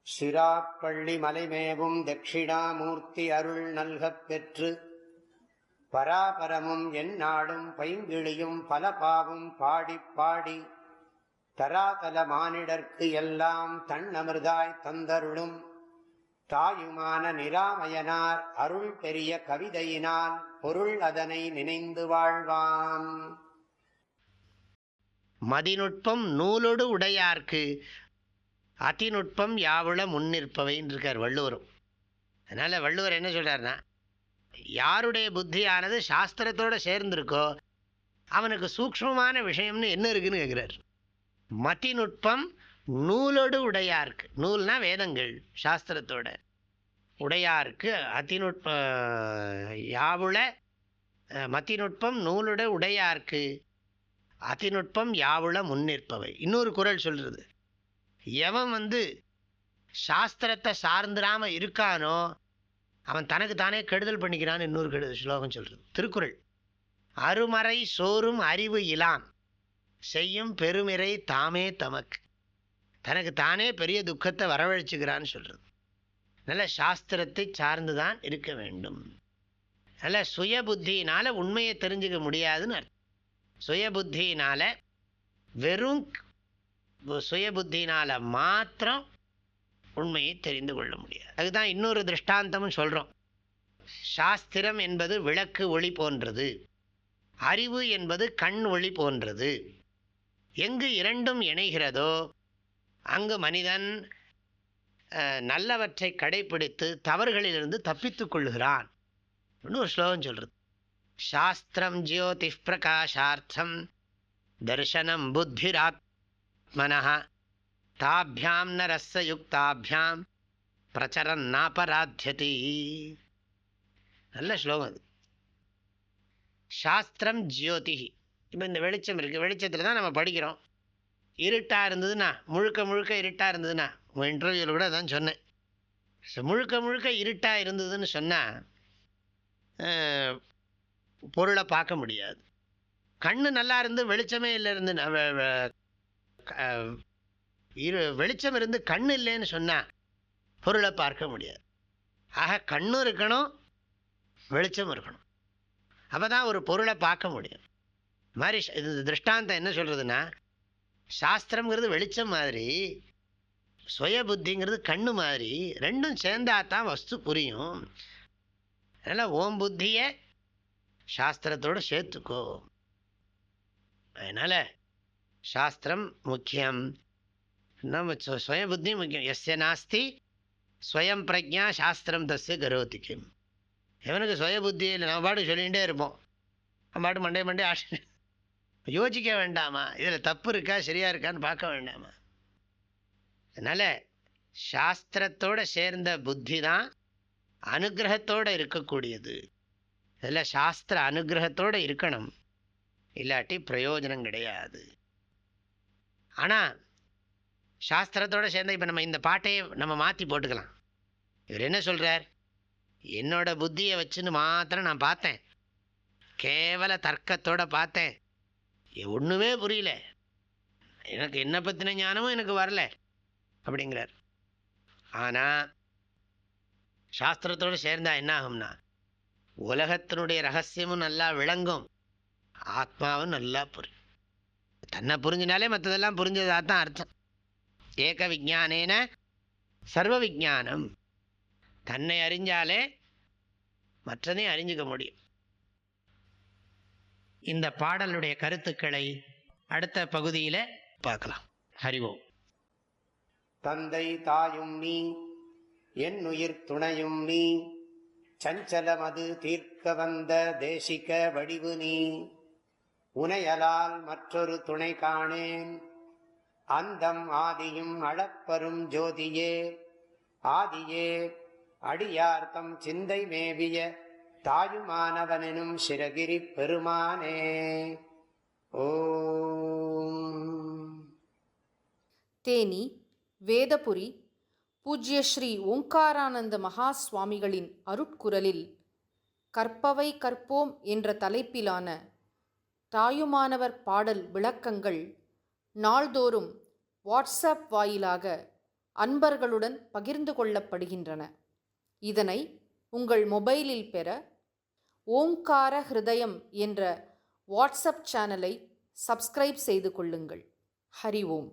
சிராப்பள்ளி மலைமேவும் தட்சிணாமூர்த்தி அருள் நல்கப் பெற்று பராபரமும் எந்நாடும் பைங்கிழியும் பல பாவும் பாடிப் பாடி தராதல மானிடர்க்கு எல்லாம் தன்னமிர்தாய் தந்தருளும் தாயுமான நிராமயனார் அருள் பெரிய கவிதையினால் பொருள் அதனை நினைந்து வாழ்வான். மதிநுட்பம் நூலொடு உடையார்க்கு அதிநுட்பம் யாவுள முன்னிற்பவைன்னு இருக்கார் வள்ளுவரும். அதனால் வள்ளுவர் என்ன சொல்கிறார்னா, யாருடைய புத்தியானது சாஸ்திரத்தோடு சேர்ந்திருக்கோ அவனுக்கு சூக்ஷ்மமான விஷயம்னு என்ன இருக்குன்னு கேட்குறார். மதிநுட்பம் நூலோடு உடையார்க்கு, நூல்னா வேதங்கள் சாஸ்திரத்தோட, உடையார்க்கு அதிநுட்ப யாவுள மதிநுட்பம் நூலோட உடையார்க்கு அதிநுட்பம் யாவுள முன்னிற்பவை. இன்னொரு குறள் சொல்கிறது, எவன் சாஸ்திரத்தை சார்ந்திராம இருக்கானோ அவன் தனக்கு தானே கெடுதல் பண்ணிக்கிறான்னு இன்னொரு ஸ்லோகம் சொல்கிறது, திருக்குறள். அருமறை சோறும் அறிவு இலாம் செய்யும் பெருமிறை தாமே தமக்கு. தனக்கு தானே பெரிய துக்கத்தை வரவழைச்சுக்கிறான்னு சொல்கிறது. நல்ல சாஸ்திரத்தை சார்ந்து தான் இருக்க வேண்டும். நல்ல சுய புத்தியினால் உண்மையை தெரிஞ்சுக்க முடியாதுன்னு அர்த்தம். சுய புத்தியினால், வெறும் சுய புத்தியினால் மாத்திரம் உண்மையை தெரிந்து கொள்ள முடியாது. அதுதான் இன்னொரு திருஷ்டாந்தமும் சொல்கிறோம். சாஸ்திரம் என்பது விளக்கு ஒளி போன்றது, அறிவு என்பது கண் ஒளி போன்றது. எங்கு இரண்டும் இணைகிறதோ அங்கு மனிதன் நல்லவற்றை கடைப்பிடித்து தவறுகளிலிருந்து தப்பித்து கொள்ளுகிறான். ஒரு ஸ்லோகம் சொல்கிறது, சாஸ்திரம் ஜோதி பிரகாஷார்த்தம் தர்சனம் புத்திராத்மனஹ தாபியாம் நரஸ்ஸ யுக்தாபியாம் பிரச்சரன் நாபராத்யதி. நல்ல ஸ்லோகம் அது. சாஸ்திரம் ஜோதி. இப்போ இந்த வெளிச்சம் இருக்குது, வெளிச்சத்தில் தான் நம்ம படிக்கிறோம். இருட்டாக இருந்ததுன்னா, முழுக்க முழுக்க இருட்டாக இருந்ததுன்னா, உங்கள் இன்டர்வியூவில் கூட அதான் சொன்னேன், முழுக்க முழுக்க இருட்டாக இருந்ததுன்னு சொன்னால் பொருளை பார்க்க முடியாது. கண்ணு நல்லா இருந்து வெளிச்சமே இல்லை இருந்து வெளிச்சம் இருந்து கண் இல்லைன்னு சொன்னால் பொருளை பார்க்க முடியாது. ஆக கண்ணும் இருக்கணும், வெளிச்சம் இருக்கணும், அப்போ தான் ஒரு பொருளை பார்க்க முடியும். மாதிரி இது திருஷ்டாந்தம் என்ன சொல்கிறதுன்னா, சாஸ்திரங்கிறது வெளிச்சம் மாதிரி, சுய புத்திங்கிறது கண்ணு மாதிரி, ரெண்டும் சேர்ந்தாதான் வஸ்து புரியும். அதனால் ஓம் புத்தியை சாஸ்திரத்தோடு சேர்த்துக்கோ. அதனால் சாஸ்திரம் முக்கியம், நம்ம சுய புத்தி முக்கியம். எஸ்ய நாஸ்தி ஸ்வயம் பிரஜா சாஸ்திரம் தஸ்ய கரோதிக்கும். எவனுக்கு சுய புத்தி இல்லை, நம்ம பாட்டு சொல்லிகிட்டே இருப்போம், நம்ம பாட்டு மண்டே ஆசை. யோசிக்க வேண்டாமா, இதில் தப்பு இருக்கா சரியா இருக்கான்னு பார்க்க வேண்டாமா? அதனால் சாஸ்திரத்தோடு சேர்ந்த புத்தி தான் அனுகிரகத்தோடு இருக்கக்கூடியது. இதில் சாஸ்திர அனுகிரகத்தோடு இருக்கணும், இல்லாட்டி பிரயோஜனம் கிடையாது. ஆனால் சாஸ்திரத்தோடு சேர்ந்த இப்போ நம்ம இந்த பாட்டையே நம்ம மாற்றி போட்டுக்கலாம். இவர் என்ன சொல்கிறார், என்னோட புத்தியை வச்சுன்னு மாத்திரம் நான் பார்த்தேன், கேவல தர்க்கத்தோடு பார்த்தேன், ஒன்றுமே புரியல, எனக்கு என்ன பற்றின ஞானமும் எனக்கு வரல அப்படிங்கிறார். ஆனால் சாஸ்திரத்தோடு சேர்ந்தா என்ன ஆகும்னா, உலகத்தினுடைய ரகசியமும் நல்லா விளங்கும், ஆத்மாவும் நல்லா புரியும். தன்னை புரிஞ்சினாலே மற்றதெல்லாம் புரிஞ்சதாக தான் அர்த்தம். ஏக விஞ்ஞானேன சர்வ விஞ்ஞானம். தன்னை அறிஞ்சாலே மற்றதையும் அறிஞ்சிக்க முடியும். இந்த பாடலுடைய கருத்துக்களை அடுத்த பகுதியில் பார்க்கலாம். ஹரி ஓம். தந்தை தாயும் நீ, என் உயிர் துணையும் நீ, சஞ்சலமது தீர்க்க வந்த தேசிக வடிவு நீ, உனையலால் மற்றொரு துணை காணேன், அந்தம் ஆதியும் அளப்பரும் ஜோதியே, ஆதியே அடியார்த்தம் சிந்தை மேவிய தாயுமானவனும் சிரகிரி பெருமானே. ஓம். தேனி வேதபுரி பூஜ்ய ஸ்ரீ ஓங்காரானந்த மகா சுவாமிகளின் அருட்குரலில் கற்பவை கற்போம் என்ற தலைப்பிலான தாயுமானவர் பாடல் விளக்கங்கள் நாள்தோறும் வாட்ஸ்அப் வாயிலாக அன்பர்களுடன் பகிர்ந்து கொள்ளப்படுகின்றன. இதனை உங்கள் மொபைலில் பெற ஓங்கார ஹிருதயம் என்ற வாட்ஸ்அப் சேனலை சப்ஸ்கிரைப் செய்து கொள்ளுங்கள். ஹரி ஓம்.